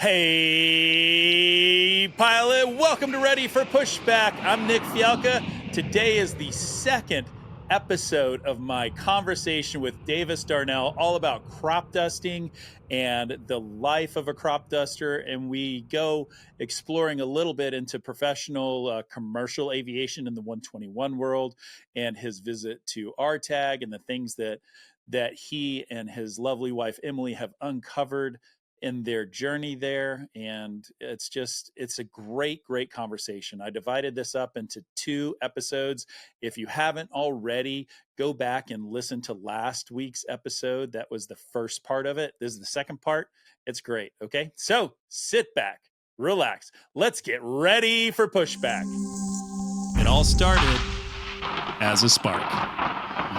Hey, pilot, welcome to Ready for Pushback. I'm Nick Fialka. Today is the second episode of my conversation with Davis Darnell, all about crop dusting and the life of a crop duster. And we go exploring a little bit into professional commercial aviation in the 121 world and his visit to RTAG and the things that he and his lovely wife, Emily, have uncovered in their journey there. And it's a great conversation. I divided this up into 2 episodes. If you haven't already, go back and listen to last week's episode. That was the first part of it. This is the second part. It's great. Okay. So sit back, relax. Let's get ready for Pushback. It all started as a spark.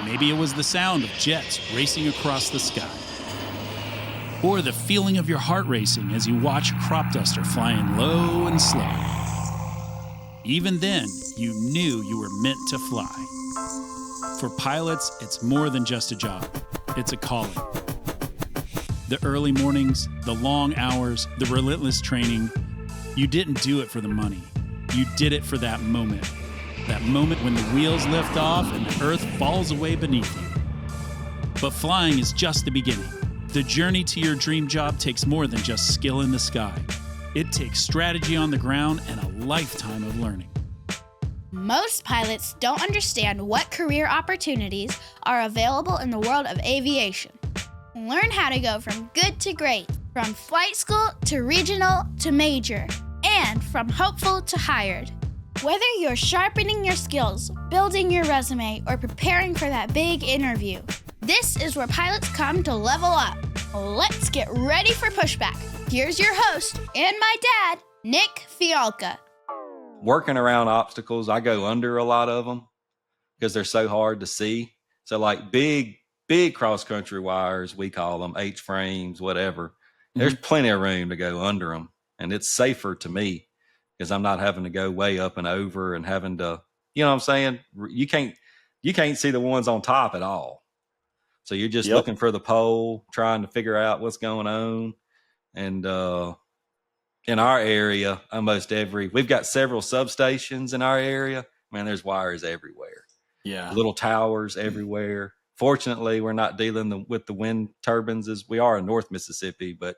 Maybe it was the sound of jets racing across the sky, or the feeling of your heart racing as you watch a crop duster flying low and slow. Even then, you knew you were meant to fly. For pilots, it's more than just a job. It's a calling. The early mornings, the long hours, the relentless training, you didn't do it for the money. You did it for that moment. That moment when the wheels lift off and the earth falls away beneath you. But flying is just the beginning. The journey to your dream job takes more than just skill in the sky. It takes strategy on the ground and a lifetime of learning. Most pilots don't understand what career opportunities are available in the world of aviation. Learn how to go from good to great, from flight school to regional to major, and from hopeful to hired. Whether you're sharpening your skills, building your resume, or preparing for that big interview, this is where pilots come to level up. Let's get ready for Pushback. Here's your host and my dad, Nick Fialka. Working around obstacles, I go under a lot of them because they're so hard to see. So like big cross-country wires, we call them H-frames, whatever. There's plenty of room to go under them. And it's safer to me because I'm not having to go way up and over and having to, you know what I'm saying? You can't see the ones on top at all. So you're just looking for the pole, trying to figure out what's going on. And in our area, we've got several substations in our area. Man, there's wires everywhere. Yeah. Little towers everywhere. Fortunately, we're not dealing with the wind turbines as we are in North Mississippi, but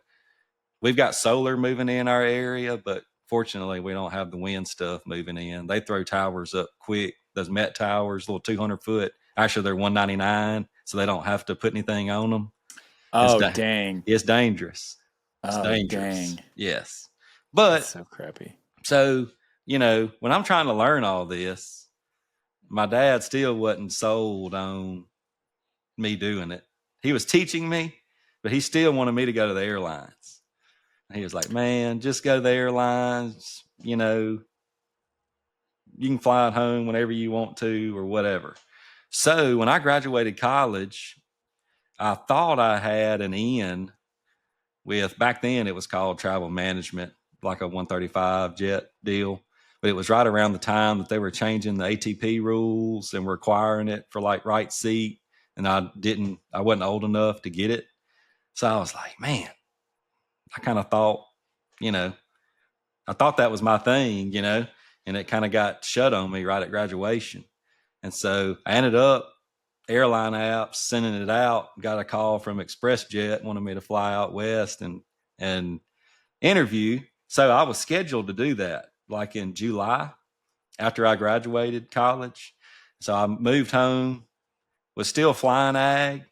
we've got solar moving in our area. But fortunately, we don't have the wind stuff moving in. They throw towers up quick. Those Met towers, little 200 foot. Actually, they're 199, so they don't have to put anything on them. Oh, dang. It's dangerous. It's dangerous. Dang. Yes. But that's so crappy. So, when I'm trying to learn all this, my dad still wasn't sold on me doing it. He was teaching me, but he still wanted me to go to the airlines. He was like, man, just go to the airlines. You can fly at home whenever you want to or whatever. So when I graduated college, I thought I had an in with, back then it was called travel management, like a 135 jet deal. But it was right around the time that they were changing the ATP rules and requiring it for like right seat. And I wasn't old enough to get it. So I was like, man, I kind of thought, I thought that was my thing, and it kind of got shut on me right at graduation. And so I ended up airline apps, sending it out, got a call from ExpressJet, wanted me to fly out west and interview. So I was scheduled to do that like in July after I graduated college. So I moved home, was still flying ag,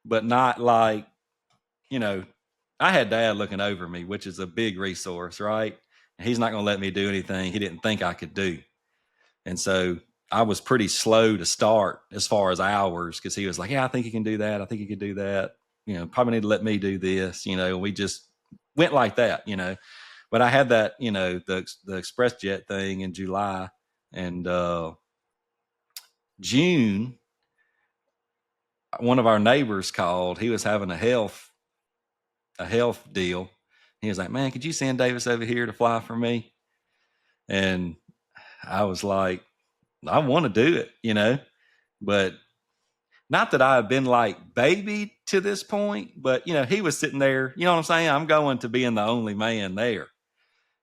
but not like, I had dad looking over me, which is a big resource, right? And he's not going to let me do anything he didn't think I could do. And so I was pretty slow to start as far as hours because he was like, yeah, I think you can do that. I think you can do that. Probably need to let me do this. We just went like that, But I had that, the ExpressJet thing in July, and June, one of our neighbors called. He was having a health deal. He was like, man, could you send Davis over here to fly for me? And I was like, I want to do it, but not that I've been like baby to this point, but he was sitting there, you know what I'm saying? I'm going to being the only man there.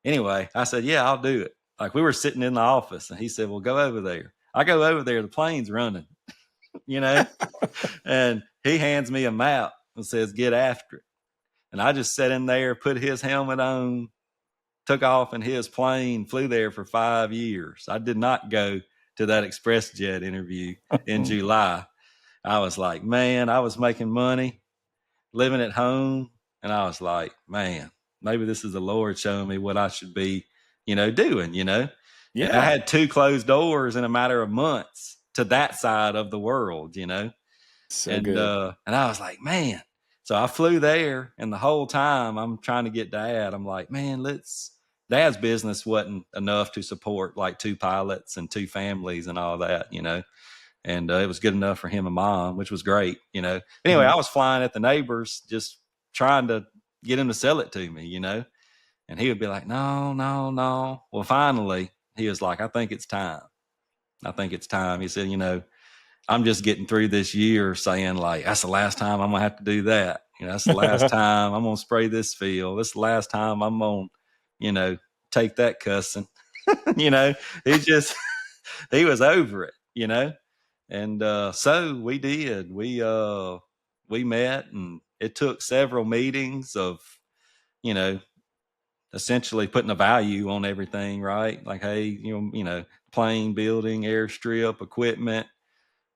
Anyway, I said, yeah, I'll do it. Like, we were sitting in the office and he said, well, go over there. I go over there, the plane's running, and he hands me a map and says, get after it. And I just sat in there, put his helmet on, took off in his plane, flew there for 5 years. I did not go to that express jet interview in July. I was like, man, I was making money, living at home. And I was like, man, maybe this is the Lord showing me what I should be, doing, Yeah. I had 2 closed doors in a matter of months to that side of the world, So good. And I was like, man. So I flew there, and the whole time I'm trying to get Dad. I'm like, man, Dad's business wasn't enough to support like 2 pilots and 2 families and all that, and it was good enough for him and Mom, which was great, Anyway, I was flying at the neighbors, just trying to get him to sell it to me, and he would be like, no, no, no. Well, finally, he was like, I think it's time. He said, I'm just getting through this year saying, like, that's the last time I'm going to have to do that. That's the last time I'm going to spray this field. This is the last time I'm going to, take that cussing. He just, he was over it, And so we did. We met, and it took several meetings of, essentially putting a value on everything, right? Like, hey, plane building, airstrip, equipment.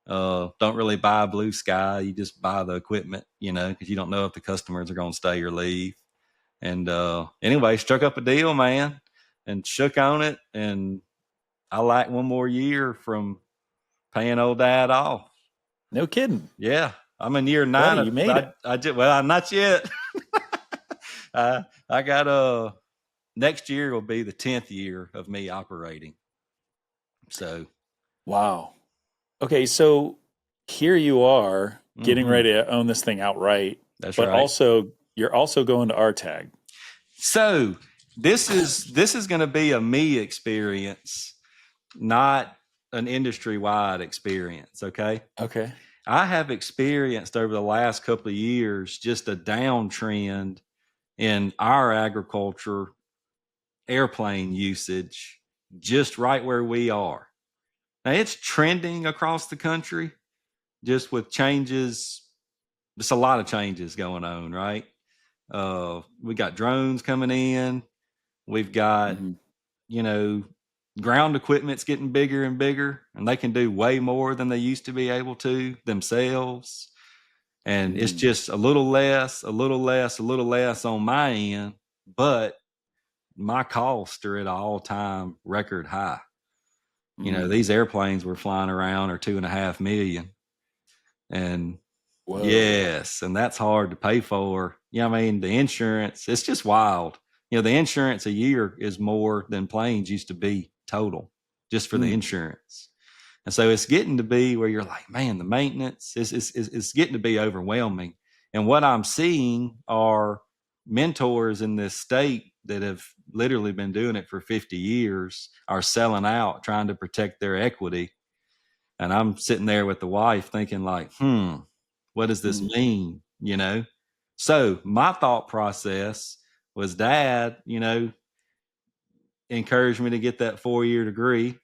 Don't really buy blue sky. You just buy the equipment, because you don't know if the customers are going to stay or leave. And anyway, struck up a deal, man, and shook on it. And I like 1 more year from paying old Dad off. No kidding. Yeah. I'm in year 9. Buddy, you made it. I just, well, not yet. I got next year will be the 10th year of me operating. So. Wow. Okay, so here you are getting ready to own this thing outright. That's but right. Also, you're also going to RTAG. So this is going to be a me experience, not an industry-wide experience. Okay. I have experienced over the last couple of years just a downtrend in our agriculture airplane usage, just right where we are. Now, it's trending across the country, just with changes. There's a lot of changes going on, right? We got drones coming in. We've got, ground equipment's getting bigger and bigger, and they can do way more than they used to be able to themselves. And it's just a little less on my end, but my costs are at an all-time record high. These airplanes we're flying around are $2.5 million. And whoa. Yes, and that's hard to pay for. The insurance, it's just wild. The insurance a year is more than planes used to be total, just for the insurance. And so it's getting to be where you're like, man, the maintenance is getting to be overwhelming. And what I'm seeing are mentors in this state that have literally been doing it for 50 years are selling out, trying to protect their equity. And I'm sitting there with the wife thinking like, what does this mean? So my thought process was Dad, encouraged me to get that 4-year degree.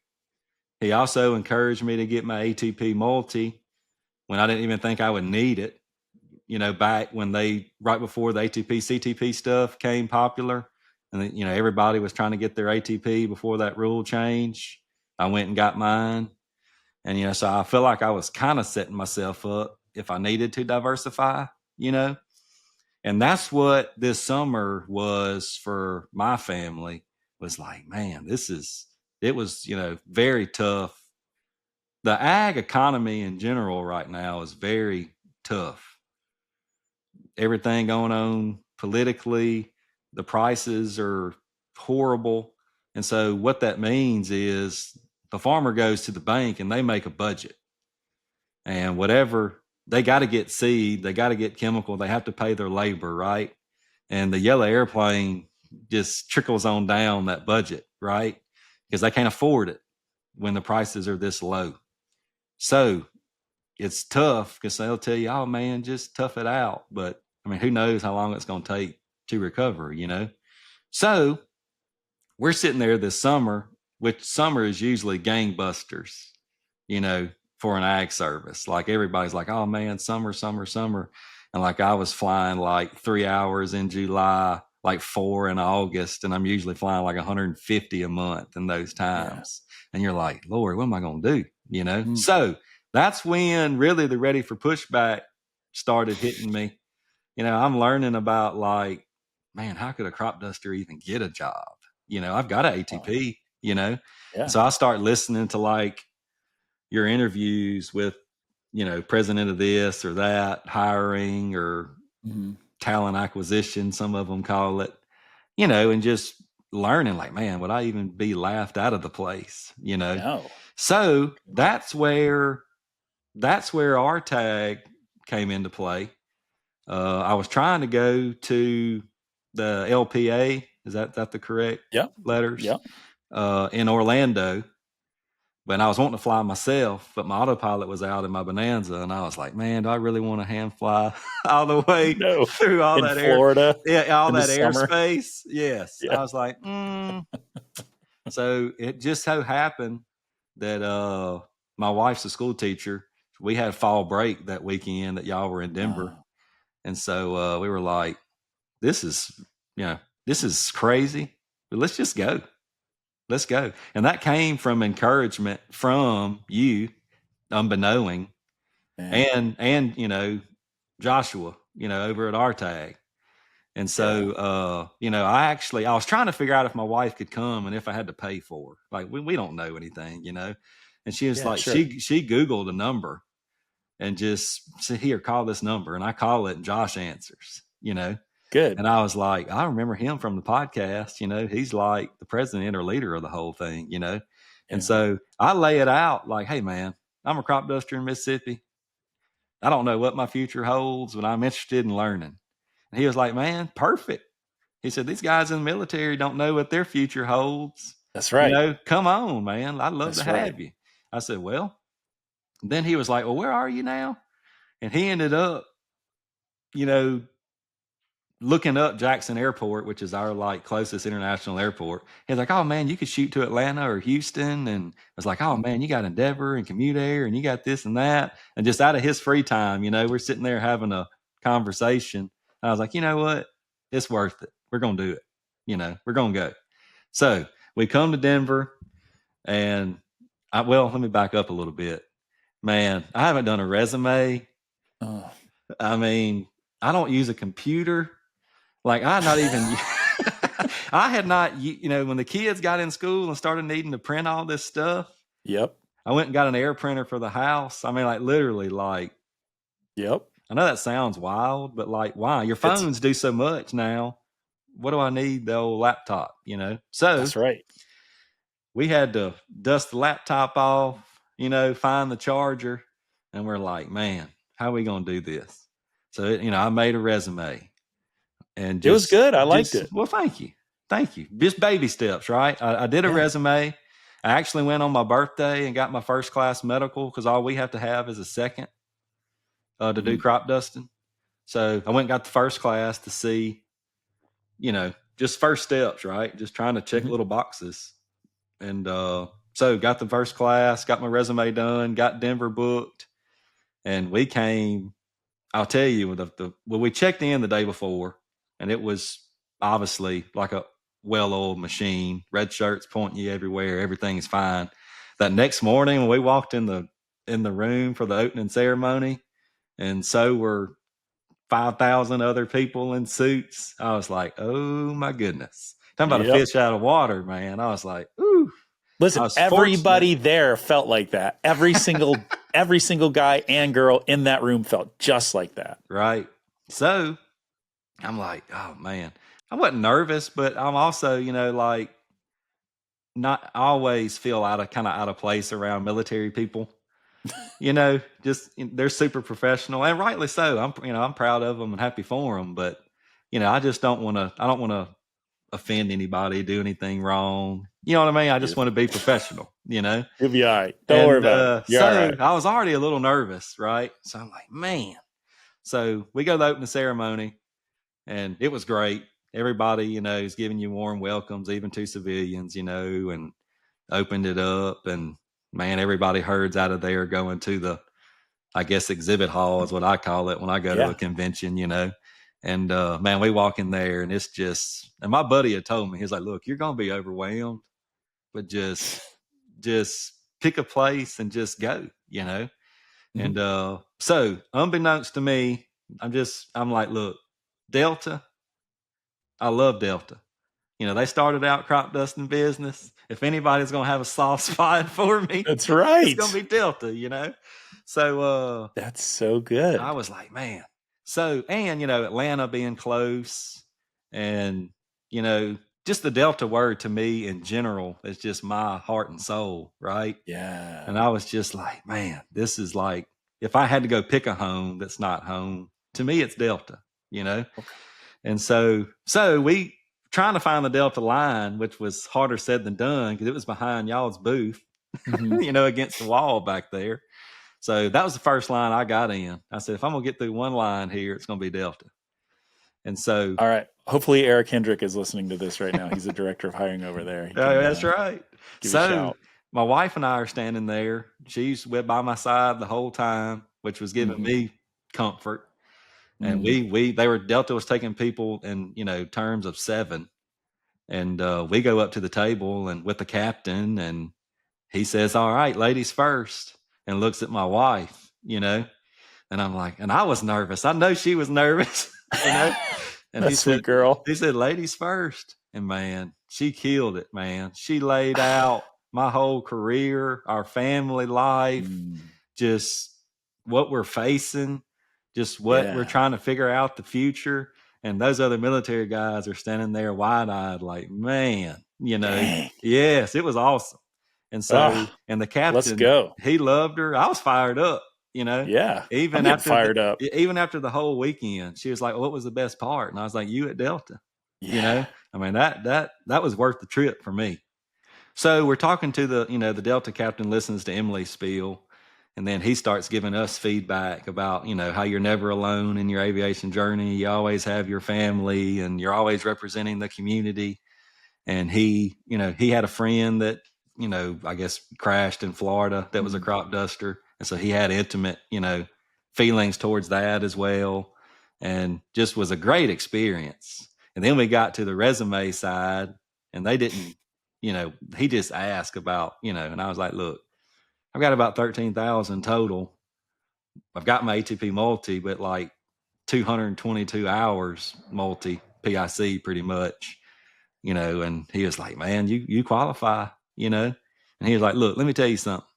He also encouraged me to get my ATP multi when I didn't even think I would need it. Back when right before the ATP CTP stuff came popular, and everybody was trying to get their ATP before that rule change. I went and got mine. And, so I feel like I was kind of setting myself up if I needed to diversify, and that's what this summer was for my family. Was like, man, it was, very tough. The ag economy in general right now is very tough. Everything going on politically, the prices are horrible. And so what that means is the farmer goes to the bank and they make a budget. And whatever, they got to get seed, they got to get chemical, they have to pay their labor, right? And the yellow airplane just trickles on down that budget, right? Because they can't afford it when the prices are this low. So it's tough because they'll tell you, oh man, just tough it out. But I mean, who knows how long it's going to take to recover, you know? So we're sitting there this summer, which summer is usually gangbusters, you know, for an ag service. Like everybody's like, oh man, summer, summer, summer. And like I was flying like 3 hours in July, like 4 in August, and I'm usually flying like 150 a month in those times. And you're like, Lord, what am I going to do? You know? So that's when really the Ready for Pushback started hitting me. You know, I'm learning about like, man, how could a crop duster even get a job? You know, I've got an ATP, you know? So I start listening to like your interviews with, you know, president of this or that, hiring or talent acquisition, some of them call it, you know, and just learning like, man, would I even be laughed out of the place, you know? No. So that's where RTAG came into play. I was trying to go to the LPA. Is that the correct letters? Yeah. In Orlando. But I was wanting to fly myself, but my autopilot was out in my Bonanza, and I was like, "Man, do I really want to hand fly all the way through all in that Florida, all that summer. airspace?" Yes, I was like, So it just so happened that my wife's a school teacher. We had fall break that weekend that y'all were in Denver, and so we were like, "This is crazy, but let's just go." Let's go. And that came from encouragement from you, unbeknowing, and you know, Joshua, you know, over at RTAG. And so you know, I was trying to figure out if my wife could come and if I had to pay for her. Like we don't know anything, you know. And she was like, she Googled a number and just said, here, call this number. And I call it and Josh answers, you know. Good. And I was like, I remember him from the podcast, you know, he's like the president or leader of the whole thing, you know? And so I lay it out like, hey man, I'm a crop duster in Mississippi. I don't know what my future holds, but I'm interested in learning. And he was like, man, perfect. He said, these guys in the military don't know what their future holds. That's right. You know, come on, man. I'd love to have you. I said, well, then he was like, well, where are you now? And he ended up, you know, looking up Jackson Airport, which is our like closest international airport. He's like, oh man, you could shoot to Atlanta or Houston. And I was like, oh man, you got Endeavor and Commute Air and you got this and that. And just out of his free time, you know, we're sitting there having a conversation. And I was like, you know what? It's worth it. We're going to do it. You know, we're going to go. So we come to Denver and let me back up a little bit, man. I haven't done a resume. I mean, I don't use a computer. Like I had not, you know, when the kids got in school and started needing to print all this stuff. Yep. I went and got an air printer for the house. I mean, like literally like, yep. I know that sounds wild, but like, why? Your phones do so much now. What do I need the old laptop, you know? So that's right. We had to dust the laptop off, you know, find the charger. And we're like, man, how are we going to do this? So, you know, I made a resume. And it was good. I liked it. Well, thank you. Thank you. Just baby steps, right? I did a resume. I actually went on my birthday and got my first class medical because all we have to have is a second to do crop dusting. So I went and got the first class to see, you know, just first steps, right? Just trying to check little boxes. And so got the first class, got my resume done, got Denver booked. And we came, I'll tell you, we checked in the day before. And it was obviously like a well-oiled machine, red shirts pointing you everywhere. Everything's fine. That next morning when we walked in the room for the opening ceremony, and so were 5,000 other people in suits, I was like, oh my goodness. Talking about a fish out of water, man. I was like, ooh. Listen, everybody there felt like that. Every single guy and girl in that room felt just like that. Right. So I'm like, oh man, I wasn't nervous, but I'm also, you know, like not always feel out of place around military people, you know, just they're super professional and rightly so. I'm proud of them and happy for them, but you know, I don't want to offend anybody, do anything wrong. You know what I mean? I just want to be professional, you know? You'll be all right. Don't worry about it. You're all right. I was already a little nervous, right? So I'm like, man. So we go to the opening ceremony, and it was great. Everybody, you know, is giving you warm welcomes, even to civilians, you know, and opened it up. And man, everybody herds out of there going to the, I guess, exhibit hall is what I call it when I go to a convention, you know. And man, we walk in there, and it's just, and my buddy had told me, he's like, look, you're going to be overwhelmed, but just pick a place and just go, you know. And so unbeknownst to me, I'm like, look, Delta, I love Delta. You know, they started out crop dusting business. If anybody's going to have a soft spot for me, that's right. It's going to be Delta, you know? So, that's so good. I was like, man. So, and, you know, Atlanta being close, and, you know, just the Delta word to me in general is just my heart and soul, right? Yeah. And I was just like, man, this is like, if I had to go pick a home that's not home, to me, it's Delta, you know? Okay. And so we trying to find the Delta line, which was harder said than done because it was behind y'all's booth, you know, against the wall back there. So that was the first line I got in. I said, if I'm going to get through one line here, it's going to be Delta. And so. All right. Hopefully Eric Hendrick is listening to this right now. He's the director of hiring over there. That's right. So my wife and I are standing there. She's by my side the whole time, which was giving me comfort. And Delta was taking people in, you know, terms of 7. And we go up to the table and with the captain, and he says, all right, ladies first, and looks at my wife, you know, and I'm like, and I was nervous. I know she was nervous, you know, and he said, girl, he said, ladies first. And man, she killed it, man. She laid out my whole career, our family life, just what we're facing, just what we're trying to figure out the future. And those other military guys are standing there wide-eyed like, man, you know, yes, it was awesome. And so, and the captain, let's go. He loved her. I was fired up, you know. Yeah. Even after the whole weekend, she was like, what was the best part? And I was like, you at Delta, you know. I mean, that was worth the trip for me. So we're talking to the Delta captain listens to Emily's spiel. And then he starts giving us feedback about, you know, how you're never alone in your aviation journey. You always have your family and you're always representing the community. And he had a friend that, you know, I guess crashed in Florida that was a crop duster. And so he had intimate, you know, feelings towards that as well. And just was a great experience. And then we got to the resume side, and they didn't, you know, he just asked about, you know, and I was like, look, I've got about 13,000 total. I've got my ATP multi, but like 222 hours multi PIC pretty much, you know. And he was like, man, you qualify, you know. And he was like, look, let me tell you something.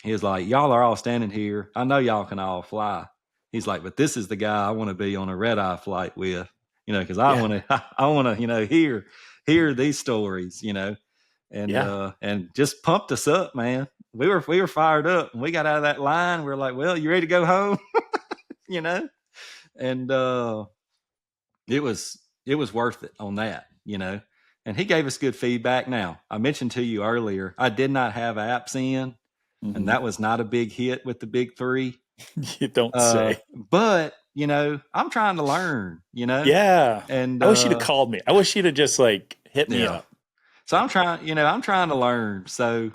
He was like, y'all are all standing here. I know y'all can all fly. He's like, but this is the guy I want to be on a red-eye flight with, you know, because I want to, you know, hear these stories, you know. And just pumped us up, man. We were fired up, and we got out of that line. We were like, well, you ready to go home? You know? And it was worth it on that, you know. And he gave us good feedback. Now, I mentioned to you earlier, I did not have apps in, and that was not a big hit with the big 3. You don't say. But, you know, I'm trying to learn, you know. Yeah. And I wish you'd have called me. I wish you'd have just like hit me up. So I'm trying to learn. So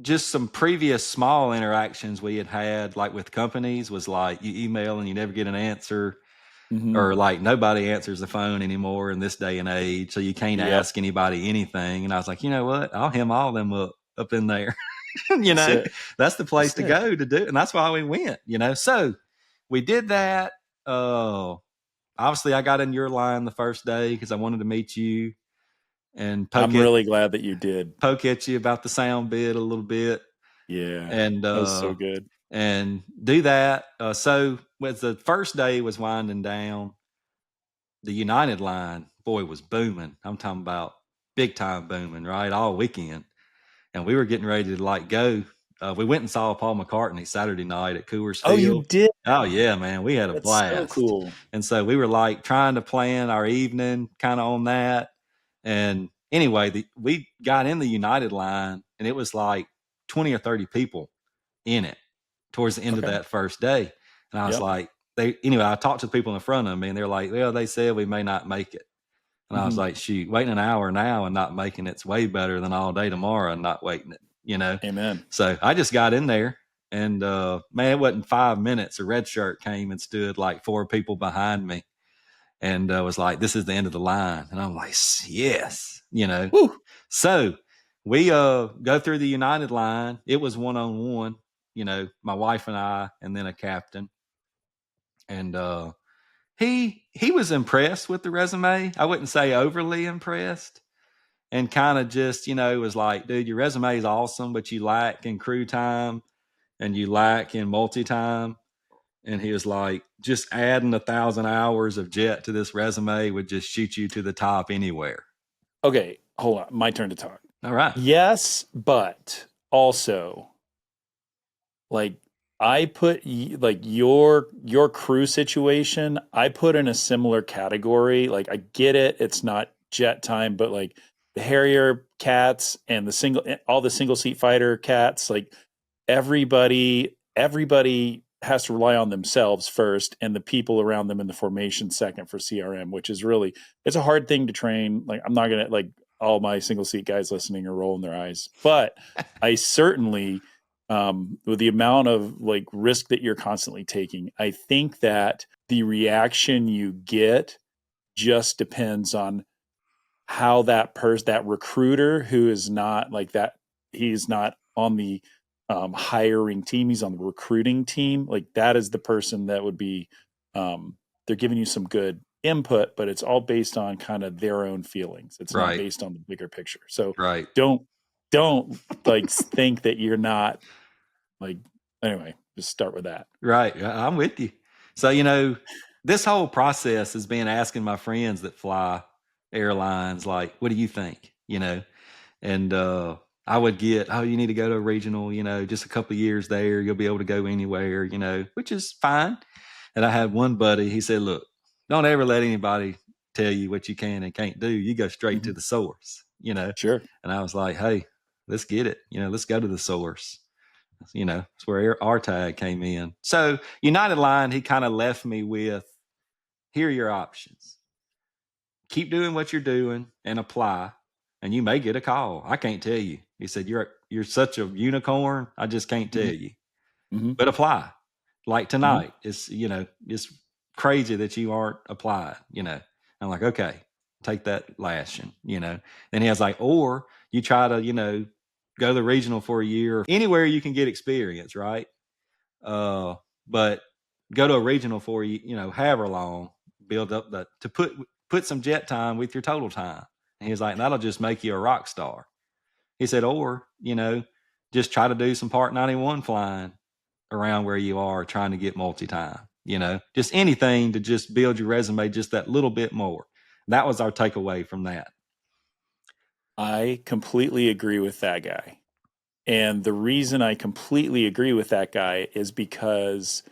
just some previous small interactions we had like with companies was like you email and you never get an answer, or like nobody answers the phone anymore in this day and age. So you can't ask anybody anything. And I was like, you know what? I'll hem all them up in there. You know, that's the place to go to do it. And that's why we went, you know. So we did that. Obviously I got in your line the first day because I wanted to meet you. And I'm really glad that you did. Poke at you about the sound bit a little bit. Yeah. And that was so good. And do that. So as the first day was winding down, the United line, boy, was booming. I'm talking about big time booming, right? All weekend. And we were getting ready to like go. We went and saw Paul McCartney Saturday night at Coors Field. Oh, you did? Oh, yeah, man. We had a blast. So cool. And so we were like trying to plan our evening kind of on that. And anyway, we got in the United line, and it was like 20 or 30 people in it towards the end of Okay. that first day. And I was Yep. like, I talked to the people in front of me, and they're like, well, they said we may not make it. And I was like, shoot, waiting an hour now and not making it's way better than all day tomorrow and not waiting it, Amen. So I just got in there, and man, it wasn't 5 minutes. A red shirt came and stood like 4 people behind me, and was like, this is the end of the line. And I'm like, yes, Woo. So we go through the United line. It was 1-on-1, my wife and I, and then a captain. And he was impressed with the resume. I wouldn't say overly impressed, and kind of just, was like, dude, your resume is awesome, but you lack in crew time and you lack in multi time. And he was like, just adding 1,000 hours of jet to this resume would just shoot you to the top anywhere. Okay, hold on. My turn to talk. All right. Yes, but also, like, I put like your crew situation, I put in a similar category. Like, I get it, it's not jet time, but like the Harrier cats and all the single seat fighter cats, like everybody has to rely on themselves first, and the people around them in the formation second for CRM, which is really, it's a hard thing to train. Like, I'm not gonna, like, all my single seat guys listening are rolling their eyes, but I certainly, with the amount of like risk that you're constantly taking, I think that the reaction you get just depends on how that recruiter who is not like that, he's not on the hiring team, he's on the recruiting team. Like, that is the person that would be, they're giving you some good input, but it's all based on kind of their own feelings. It's not based on the bigger picture. So don't like think that you're not, like, anyway, just start with that. Right. I'm with you. So, this whole process has been asking my friends that fly airlines, like, what do you think? And I would get, oh, you need to go to a regional, just a couple of years there, you'll be able to go anywhere, which is fine. And I had one buddy, he said, look, don't ever let anybody tell you what you can and can't do. You go straight to the source, Sure. And I was like, hey, let's get it. Let's go to the source. It's where RTAG came in. So United Line, he kind of left me with, here are your options. Keep doing what you're doing and apply, and you may get a call. I can't tell you. He said, you're such a unicorn. I just can't tell you. But apply. Like tonight, it's crazy that you aren't applied. I'm like, okay, take that lashing. Then he was like, or you try to go to the regional for a year, anywhere you can get experience, right? But go to a regional for however long, build up to put some jet time with your total time. And he's like, that'll just make you a rock star. He said, or just try to do some Part 91 flying around where you are, trying to get multi-time. Just anything to just build your resume just that little bit more. That was our takeaway from that. I completely agree with that guy. And the reason I completely agree with that guy is because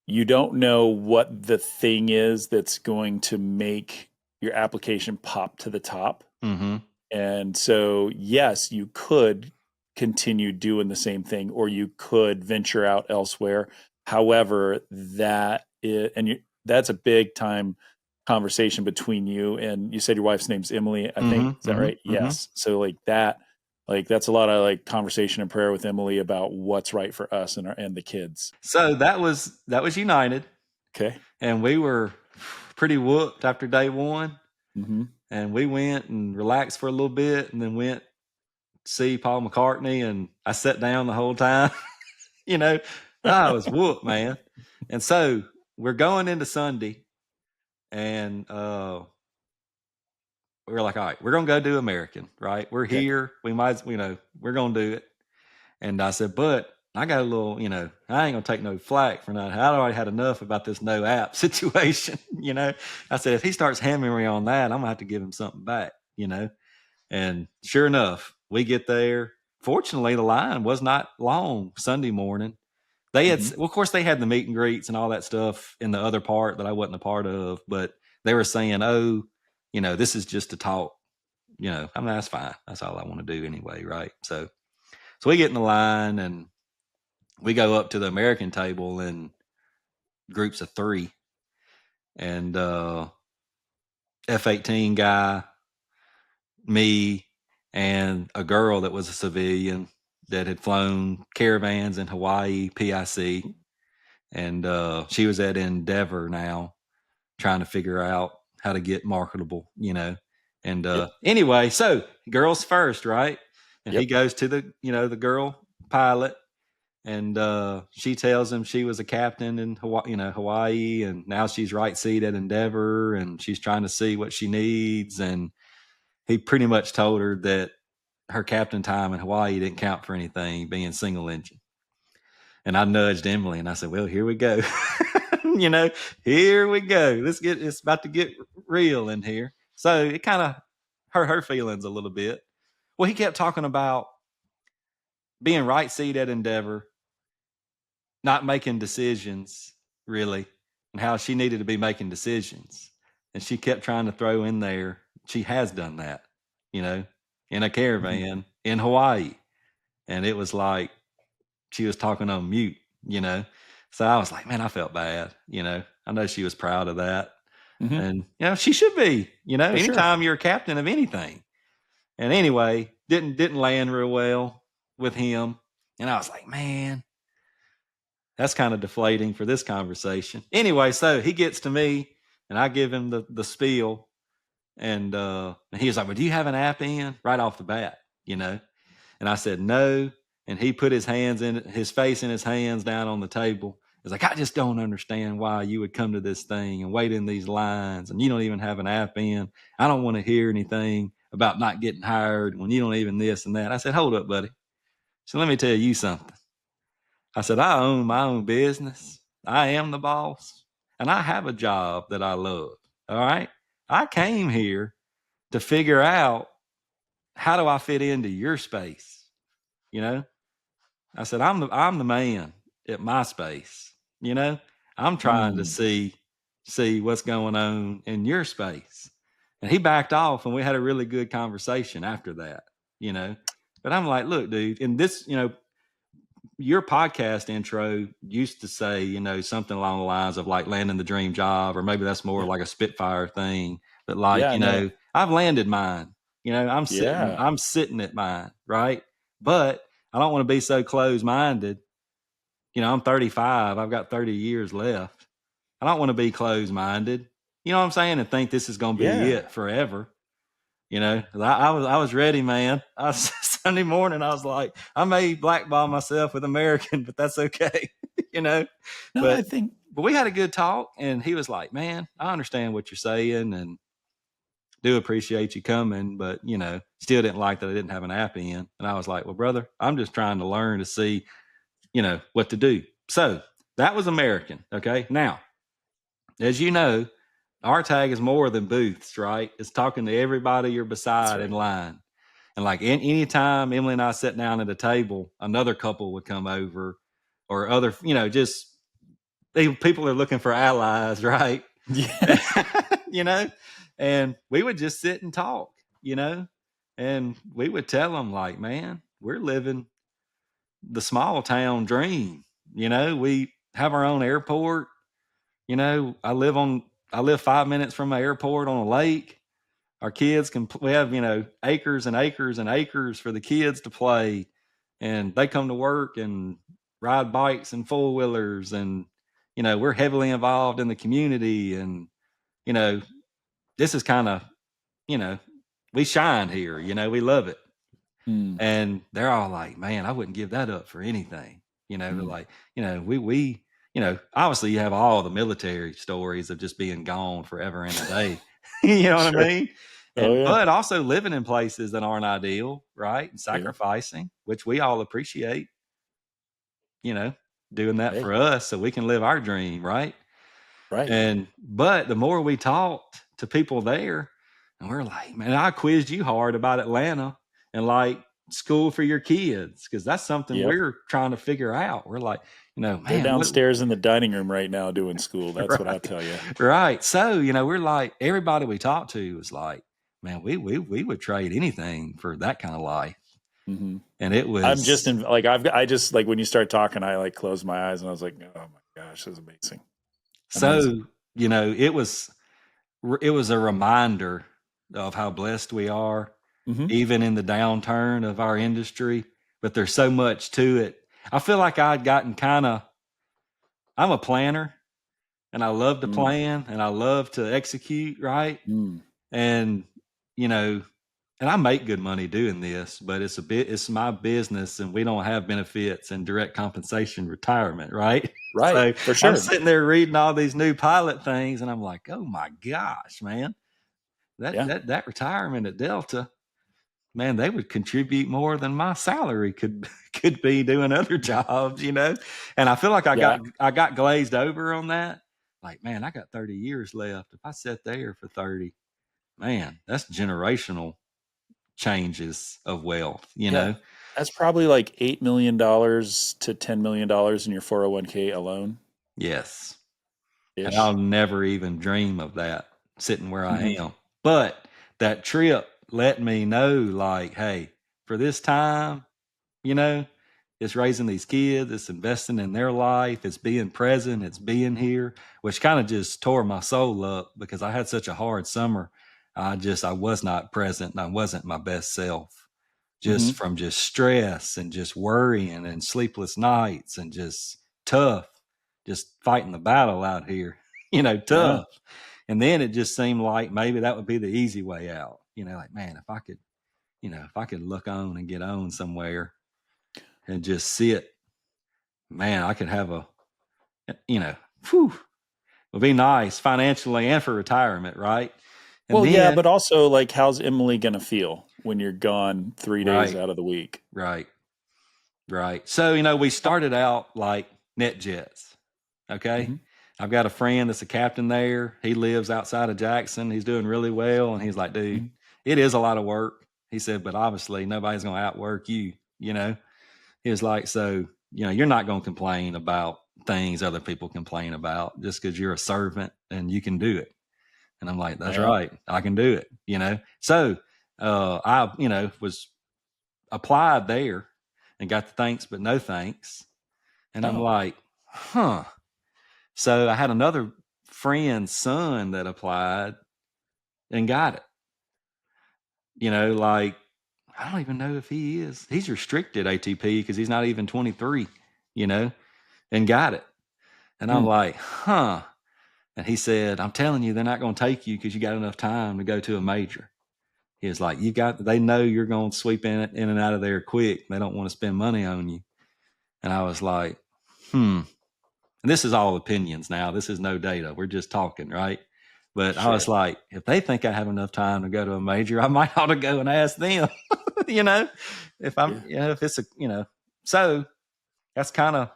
you don't know what the thing is that's going to make your application pop to the top. Mm-hmm. And so, yes, you could continue doing the same thing, or you could venture out elsewhere. However, that's a big time conversation between you, and you said your wife's name's Emily, I think. Is that right? Yes. So that's a lot of like conversation and prayer with Emily about what's right for us and the kids. So that was United. Okay. And we were pretty whooped after day one. Mm-hmm. And we went and relaxed for a little bit, and then went to see Paul McCartney, and I sat down the whole time. I was whooped, man. And so we're going into Sunday, and we were like, all right, we're going to go do American, right? We're here. We might, we're going to do it. And I said, but I got a little, I ain't going to take no flack for not. I already had enough about this no app situation, I said, if he starts hammering me on that, I'm going to have to give him something back, And sure enough, we get there. Fortunately, the line was not long Sunday morning. They had, well, of course, they had the meet and greets and all that stuff in the other part that I wasn't a part of, but they were saying, oh, this is just to talk. I mean, that's fine. That's all I want to do anyway, right? So we get in the line and we go up to the American table in groups of 3, and F-18 guy, me, and a girl that was a civilian that had flown caravans in Hawaii, PIC, and she was at Endeavor now, trying to figure out how to get marketable, And anyway, so girls first, right? And he goes to the girl pilot, and she tells him she was a captain in Hawaii, and now she's right seat at Endeavor, and she's trying to see what she needs. And he pretty much told her that her captain time in Hawaii didn't count for anything, being single engine. And I nudged Emily and I said, well, here we go. Here we go. It's about to get real in here. So it kind of hurt her feelings a little bit. Well, he kept talking about being right seat at Endeavor, not making decisions really, and how she needed to be making decisions. And she kept trying to throw in there, she has done that, in a caravan in Hawaii. And it was like she was talking on mute, So I was like, man, I felt bad, I know she was proud of that. And, she should be, anytime you're a captain of anything. And anyway, didn't land real well with him. And I was like, man, that's kind of deflating for this conversation. Anyway, so he gets to me and I give him the spiel. And he was like, well, do you have an app in right off the bat, And I said, no. And he put his face in his hands down on the table. It's like, I just don't understand why you would come to this thing and wait in these lines and you don't even have an app in. I don't want to hear anything about not getting hired when you don't even this and that. I said, hold up, buddy. So let me tell you something. I said, I own my own business. I am the boss and I have a job that I love. All right. I came here to figure out, how do I fit into your space? I said, I'm the man at my space. I'm trying to see what's going on in your space. And he backed off and we had a really good conversation after that, But I'm like, look, dude, in this, your podcast intro used to say, something along the lines of like landing the dream job, or maybe that's more like a Spitfire thing. But like, I've landed mine. I'm sitting at mine, right? But I don't want to be so closed-minded. I'm 35. I've got 30 years left. I don't want to be closed-minded. You know what I'm saying? And think this is going to be it forever. I was ready, man. Sunday morning, I was like, I may blackball myself with American, but that's okay. But we had a good talk, and he was like, man, I understand what you're saying and do appreciate you coming, but still didn't like that I didn't have an app in. And I was like, well, brother, I'm just trying to learn to see, what to do. So that was American. Okay. Now, as you know, RTAG is more than booths, right? It's talking to everybody you're beside in line. And like anytime Emily and I sat down at a table, another couple would come over, or other, just people are looking for allies, right? Yeah. And we would just sit and talk, and we would tell them like, man, we're living the small town dream. We have our own airport. I live 5 minutes from an airport on a lake. Our kids we have, acres and acres and acres for the kids to play, and they come to work and ride bikes and four wheelers. And, we're heavily involved in the community, and, this is kind of, we shine here, we love it. And they're all like, man, I wouldn't give that up for anything. They're like, we, obviously you have all the military stories of just being gone forever and a day. You know what I mean? But also living in places that aren't ideal, right? And sacrificing, which we all appreciate, doing that for us so we can live our dream, right? Right. But the more we talked to people there, and we're like, man, I quizzed you hard about Atlanta, and like, school for your kids? Because that's something Yep. we're trying to figure out. We're like, They're man, downstairs in the dining room right now doing school. That's what I'll right, tell you. right. So, we're like, everybody we talked to was like, man, we would trade anything for that kind of life. Mm-hmm. And it was, I'm just in like, I just like when you start talking, I like closed my eyes and I was like, oh my gosh, this is amazing. so, it was a reminder of how blessed we are, Mm-hmm. even in the downturn of our industry. But there's so much to it. I feel like I'd gotten I'm a planner, and I love to plan, and I love to execute, right? And, and I make good money doing this, but it's my business, and we don't have benefits and direct compensation retirement, right? Right, So for sure. I'm sitting there reading all these new pilot things, and I'm like, oh my gosh, man, that retirement at Delta, man, they would contribute more than my salary could be doing other jobs, And I feel like I got glazed over on that. Like, man, I got 30 years left. If I sat there for 30, man, that's generational changes of wealth, That's probably like $8 million to $10 million in your 401k alone. Yes. Ish. And I'll never even dream of that sitting where I Mm-hmm. am. But that trip let me know, like, hey, for this time, it's raising these kids, it's investing in their life, it's being present, it's being here, which kind of just tore my soul up because I had such a hard summer. I was not present, and I wasn't my best self, just from just stress and just worrying and sleepless nights and just just fighting the battle out here, tough. Yeah. And then it just seemed like maybe that would be the easy way out, like, man, if I could look on and get on somewhere and just sit, man, I could have it would be nice financially and for retirement, right? And Well, then, yeah, but also like, how's Emily going to feel when you're gone 3 days right, out of the week? right. So, we started out like NetJets. Okay. Mm-hmm. I've got a friend that's a captain there. He lives outside of Jackson. He's doing really well. And he's like, dude, it is a lot of work. He said, but obviously nobody's going to outwork you, He was like, so, you're not going to complain about things other people complain about just because you're a servant and you can do it. And I'm like, that's right. I can do it, So I, was applied there and got the thanks, but no thanks. And I'm like, huh. So I had another friend's son that applied and got it. Like, I don't even know if he's restricted ATP because he's not even 23, and got it. And I'm like, huh. And he said, I'm telling you, they're not going to take you because you got enough time to go to a major. He was like, they know you're going to sweep in and out of there quick. They don't want to spend money on you. And I was like, And this is all opinions now. This is no data. We're just talking, right? But sure. I was like, if they think I have enough time to go to a major, I might ought to go and ask them, if I'm, if it's so that's kind of,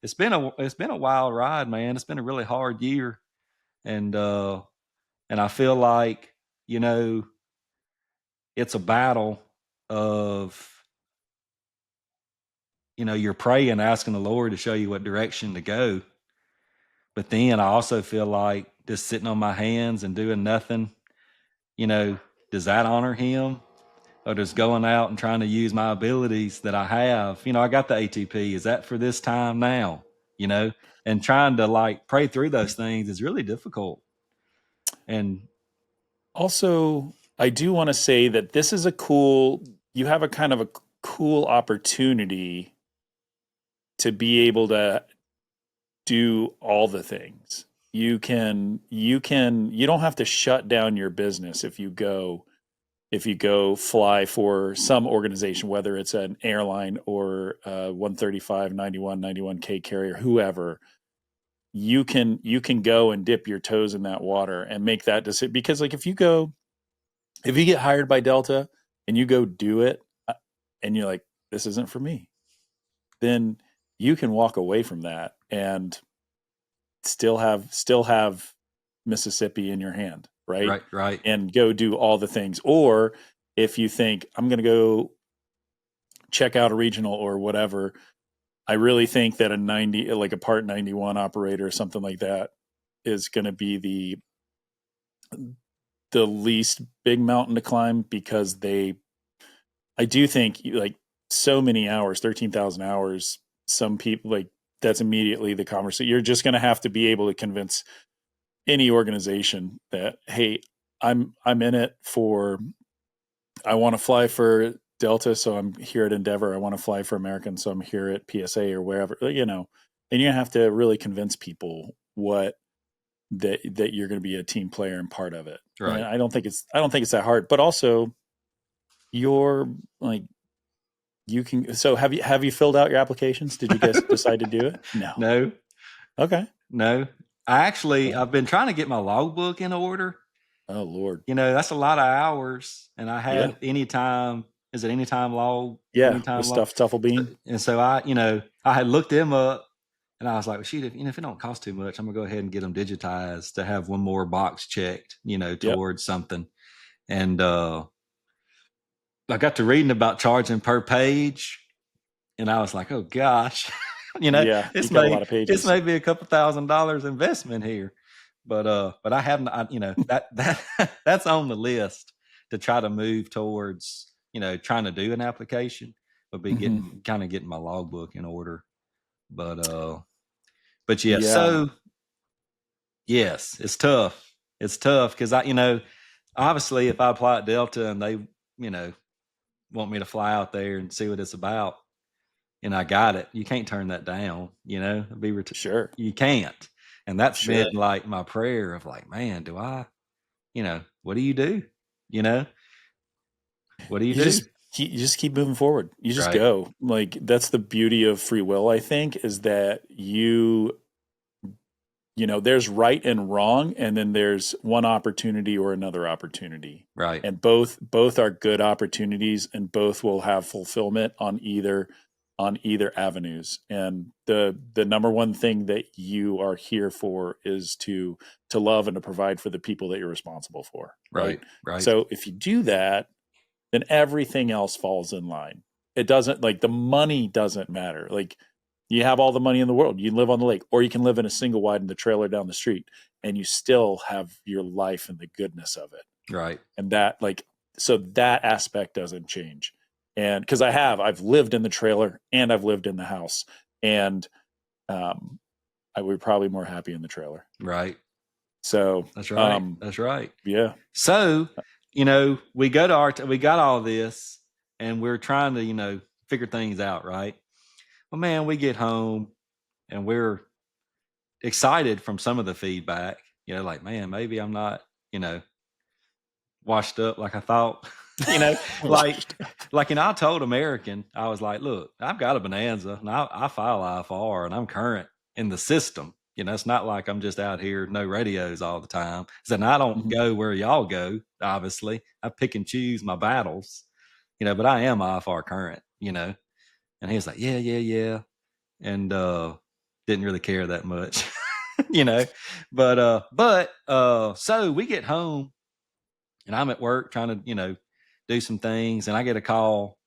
it's been a wild ride, man. It's been a really hard year. And I feel like, it's a battle of, you're praying, asking the Lord to show you what direction to go. But then I also feel like just sitting on my hands and doing nothing, does that honor him? Or just going out and trying to use my abilities that I have? I got the ATP. Is that for this time now? And trying to like pray through those things is really difficult. And also, I do want to say that this is you have a kind of a cool opportunity to be able to do all the things. You don't have to shut down your business if you go fly for some organization, whether it's an airline or 135, 91, 91K carrier, whoever. You can go and dip your toes in that water and make that decision. Because like if you get hired by Delta and you go do it and you're like, this isn't for me, then you can walk away from that and still have Mississippi in your hand, right? Right. And go do all the things. Or if you think I'm going to go check out a regional or whatever, I really think that a Part 91 operator or something like that is going to be the least big mountain to climb, because I do think, like, so many hours, 13,000 hours, some people, like, that's immediately the conversation. You're just going to have to be able to convince any organization that, hey, I'm in it for, I want to fly for Delta, so I'm here at Endeavor. I want to fly for American, so I'm here at PSA or wherever, and you have to really convince people that you're going to be a team player and part of it. Right. And I don't think it's that hard, but also you're like, you can. So have you filled out your applications? Did you guys decide to do it? No. Okay. No. I've been trying to get my logbook in order. Oh Lord. That's a lot of hours, and I had Yeah. anytime log? Yeah, Anytime with log. Stuffle Bean. And so I had looked them up, and I was like, well, shoot, if it don't cost too much, I'm gonna go ahead and get them digitized to have one more box checked, towards something. And I got to reading about charging per page, and I was like, oh gosh, Yeah, this you got a lot of this pages. may be a couple $1,000 investment here. But I haven't, that's on the list to try to move towards, trying to do an application, would be getting my logbook in order. But yeah, so yes, it's tough. It's tough because obviously if I apply at Delta and they, want me to fly out there and see what it's about, and I got it, you can't turn that down, Sure. You can't. And that's Sure. been like my prayer of like, man, do I, what do you do? What do you do? You just keep moving forward. You just Right. go. Like, that's the beauty of free will, I think, is that there's right and wrong, and then there's one opportunity or another opportunity. Right. And both are good opportunities, and both will have fulfillment on either avenues. And the number one thing that you are here for is to love and to provide for the people that you're responsible for. Right. So if you do that, then everything else falls in line. It doesn't, like, the money doesn't matter. Like, you have all the money in the world. You can live on the lake, or you can live in a single wide in the trailer down the street, and you still have your life and the goodness of it. Right. And that, so that aspect doesn't change. And because I've lived in the trailer and I've lived in the house, and I would probably more happy in the trailer. Right. So that's right. That's right. Yeah. So, we go to we got all this, and we're trying to, figure things out. Right. Well, man, we get home and we're excited from some of the feedback, like, man, maybe I'm not, washed up like I thought, I told American, I was like, look, I've got a Bonanza and I file IFR and I'm current in the system. It's not like I'm just out here, no radios all the time. And I don't go where y'all go, obviously. I pick and choose my battles, but I am IFR current, And he was like, yeah. And didn't really care that much, But so we get home and I'm at work trying to, do some things, and I get a call,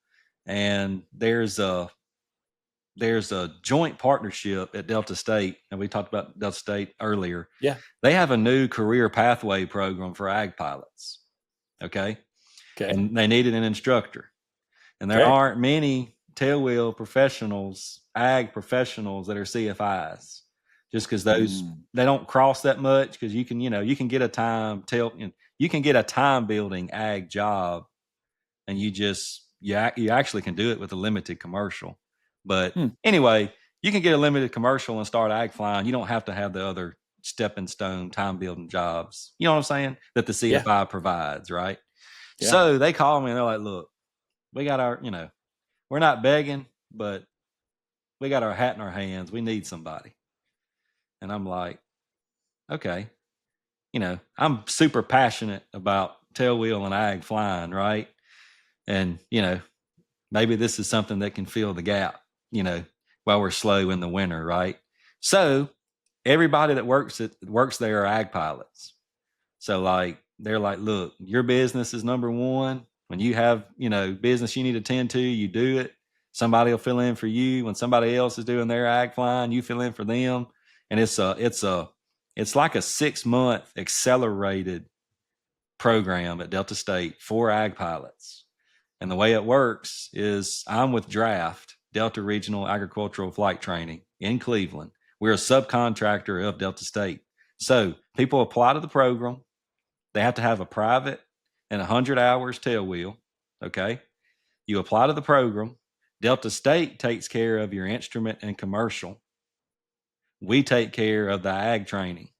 and there's a joint partnership at Delta State, and we talked about Delta State earlier. Yeah. They have a new career pathway program for ag pilots. Okay. And they needed an instructor. And there aren't many tailwheel professionals, ag professionals that are CFIs, just because those they don't cross that much, because you can get a time building ag job, and you actually can do it with a limited commercial. But anyway, you can get a limited commercial and start ag flying. You don't have to have the other stepping stone time building jobs. You know what I'm saying? That the CFI provides, right? Yeah. So they call me and they're like, look, we got our, we're not begging, but we got our hat in our hands. We need somebody. And I'm like, okay, I'm super passionate about tailwheel and ag flying, right? And, maybe this is something that can fill the gap, while we're slow in the winter, right? So everybody that works there are ag pilots. So they're like, look, your business is number one. When you have, business you need to tend to, you do it. Somebody will fill in for you when somebody else is doing their ag flying. You fill in for them, and it's like a 6-month accelerated program at Delta State for ag pilots. And the way it works is I'm with Draft, Delta Regional Agricultural Flight Training in Cleveland. We're a subcontractor of Delta State. So people apply to the program. They have to have a private and 100 hours tailwheel. Okay. You apply to the program. Delta State takes care of your instrument and commercial. We take care of the ag training.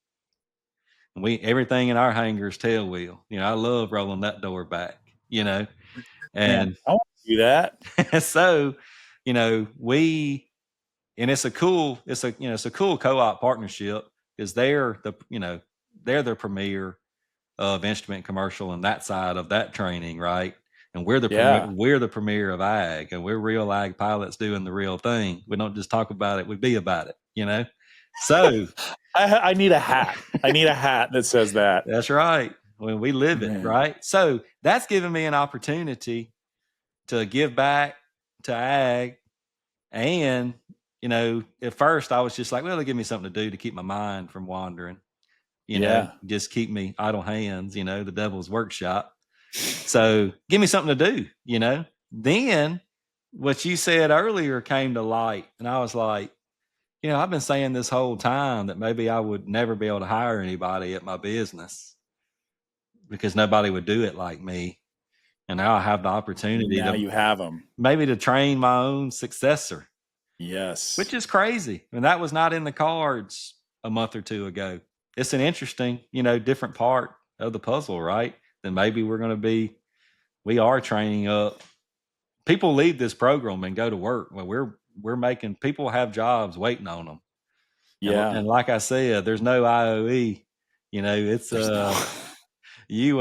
Everything in our hangar is tailwheel. I love rolling that door back, and Man, I want to do that. so, it's a cool co-op partnership because they're the premier of instrument commercial and that side of that training, right? And we're the premier of ag, and we're real ag pilots doing the real thing. We don't just talk about it; we be about it, So I need a hat. I need a hat that says that. That's right. When we live it, right? So that's given me an opportunity to give back to ag. And, at first I was just like, well, they'll give me something to do to keep my mind from wandering, just keep me idle hands, the devil's workshop. So give me something to do, Then what you said earlier came to light. And I was like, I've been saying this whole time that maybe I would never be able to hire anybody at my business because nobody would do it like me. And now I have the opportunity you have them. Maybe to train my own successor. Yes. Which is crazy. And that was not in the cards a month or two ago. It's an interesting, different part of the puzzle, right? Then maybe we are training up. People leave this program and go to work. Well, we're making people have jobs waiting on them. Yeah. And like I said, there's no IOE. It's you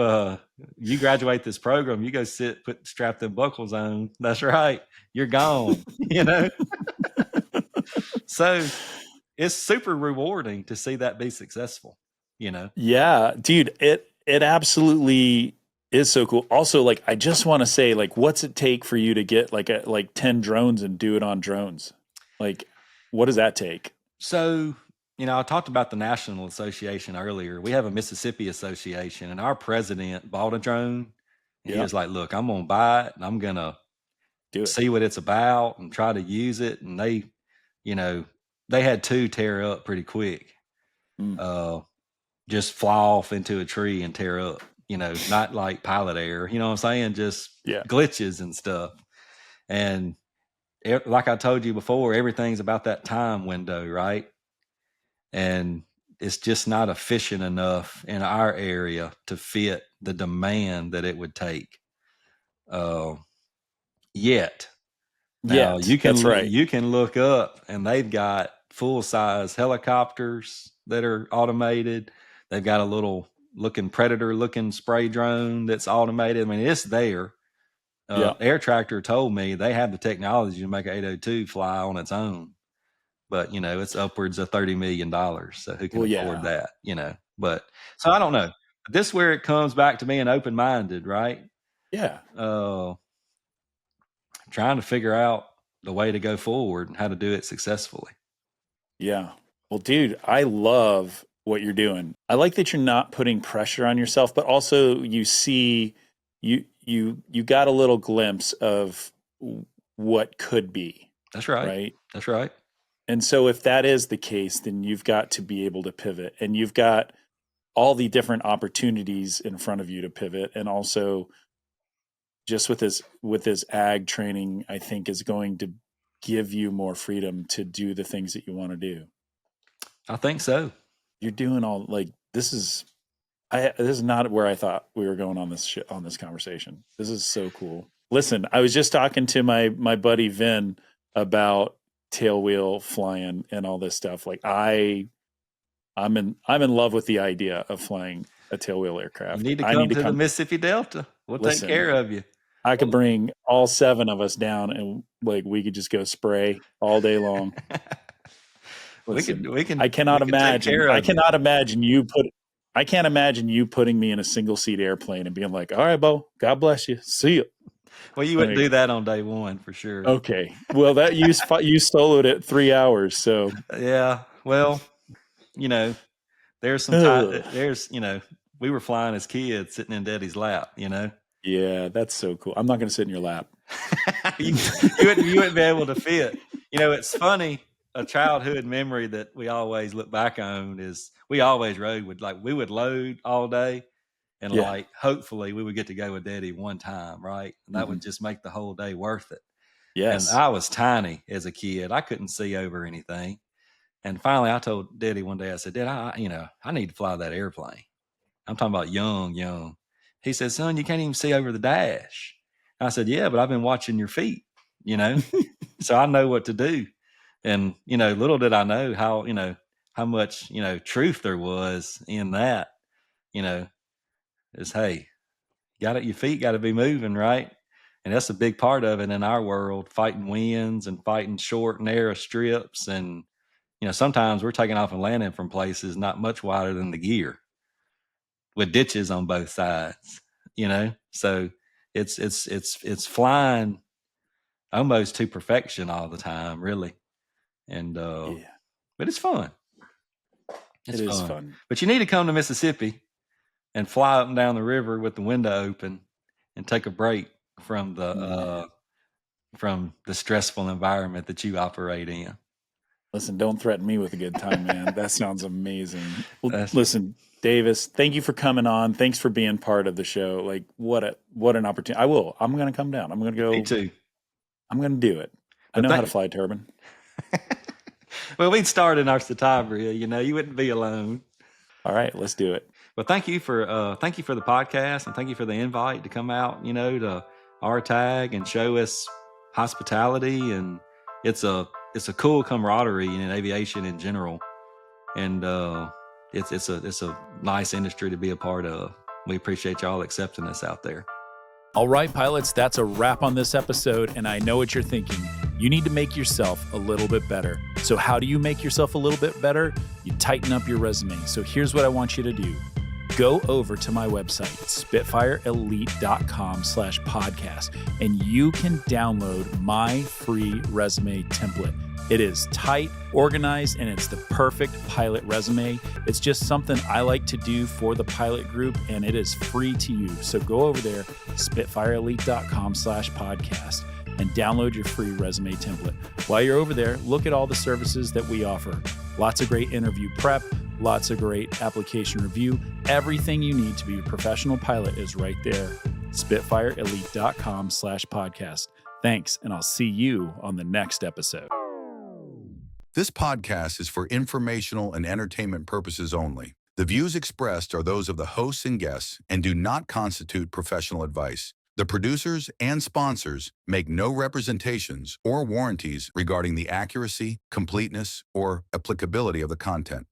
graduate this program, you go strap them buckles on. That's right. You're gone. So it's super rewarding to see that be successful. Yeah, dude, it absolutely is so cool. Also, I just want to say, what's it take for you to get like 10 drones and do it on drones? What does that take? So, I talked about the National Association earlier. We have a Mississippi Association, and our president bought a drone. And he was like, look, I'm going to buy it and I'm going to see what it's about and try to use it. And they had 2 tear up pretty quick. Just fly off into a tree and tear up, not like pilot error, you know what I'm saying? Just glitches and stuff. And like I told you before, everything's about that time window, right? And it's just not efficient enough in our area to fit the demand that it would take yet. Now, you can look up and they've got full-size helicopters that are automated. They've got a little Predator-looking spray drone that's automated. I mean, it's there. Air Tractor told me they have the technology to make an 802 fly on its own. But, it's upwards of $30 million. So who can afford that, But, so I don't know. This is where it comes back to being open-minded, right? Yeah. Trying to figure out the way to go forward and how to do it successfully. Yeah. Well, dude, I love what you're doing. I like that you're not putting pressure on yourself, but also you see you got a little glimpse of what could be. That's right. Right? That's right. And so if that is the case, then you've got to be able to pivot, and you've got all the different opportunities in front of you to pivot. And also just with this ag training, I think is going to give you more freedom to do the things that you want to do. I think so. You're doing all this is not where I thought we were going on this conversation. This is so cool. Listen, I was just talking to my buddy Vin about tailwheel flying and all this stuff. I'm in love with the idea of flying a tailwheel aircraft. You need to come to the Mississippi Delta. We'll take care of you. I could bring all 7 of us down and we could just go spray all day long. Listen, I can't imagine you putting me in a single seat airplane and being like, all right, Bo, God bless you. See you. Well, you wouldn't do that on day one for sure. Okay. Well, that you soloed it 3 hours, so Yeah. Well, you know, there's some time. There's, we were flying as kids sitting in Daddy's lap, Yeah, that's so cool. I'm not going to sit in your lap. you wouldn't be able to fit. It's funny. A childhood memory that we always look back on is we always rode with, we would load all day and hopefully we would get to go with Daddy one time, right? And that would just make the whole day worth it. Yes. And I was tiny as a kid. I couldn't see over anything. And finally I told Daddy one day, I said, Dad, I need to fly that airplane. I'm talking about young. He said, son, you can't even see over the dash. I said, yeah, but I've been watching your feet, so I know what to do. And, little did I know how much, truth there was in that, is, hey, your feet got to be moving, right? And that's a big part of it in our world, fighting winds and fighting short, narrow strips. And, sometimes we're taking off and landing from places not much wider than the gear with ditches on both sides, so it's flying almost to perfection all the time, really. And, but it's fun. It is fun. But you need to come to Mississippi and fly up and down the river with the window open and take a break from the stressful environment that you operate in. Listen, don't threaten me with a good time, man. That sounds amazing. Well, listen, Davis, thank you for coming on. Thanks for being part of the show. Like, what an opportunity. I'm going to come down. I'm going to go. Me too. I'm going to do it. I know how to fly a turbine. Well, we'd start in our Citabria. You wouldn't be alone. All right, let's do it. Well, thank you for the podcast, and thank you for the invite to come out, to RTAG and show us hospitality. And it's a cool camaraderie in aviation in general, and it's a nice industry to be a part of. We appreciate y'all accepting us out there. All right, pilots, that's a wrap on this episode, and I know what you're thinking. You need to make yourself a little bit better. So how do you make yourself a little bit better? You tighten up your resume. So here's what I want you to do. Go over to my website, spitfireelite.com/podcast, and you can download my free resume template. It is tight, organized, and it's the perfect pilot resume. It's just something I like to do for the pilot group, and it is free to you. So go over there, spitfireelite.com/podcast, and download your free resume template. While you're over there, look at all the services that we offer. Lots of great interview prep, lots of great application review. Everything you need to be a professional pilot is right there. spitfireelite.com/podcast. Thanks, and I'll see you on the next episode. This podcast is for informational and entertainment purposes only. The views expressed are those of the hosts and guests and do not constitute professional advice. The producers and sponsors make no representations or warranties regarding the accuracy, completeness, or applicability of the content.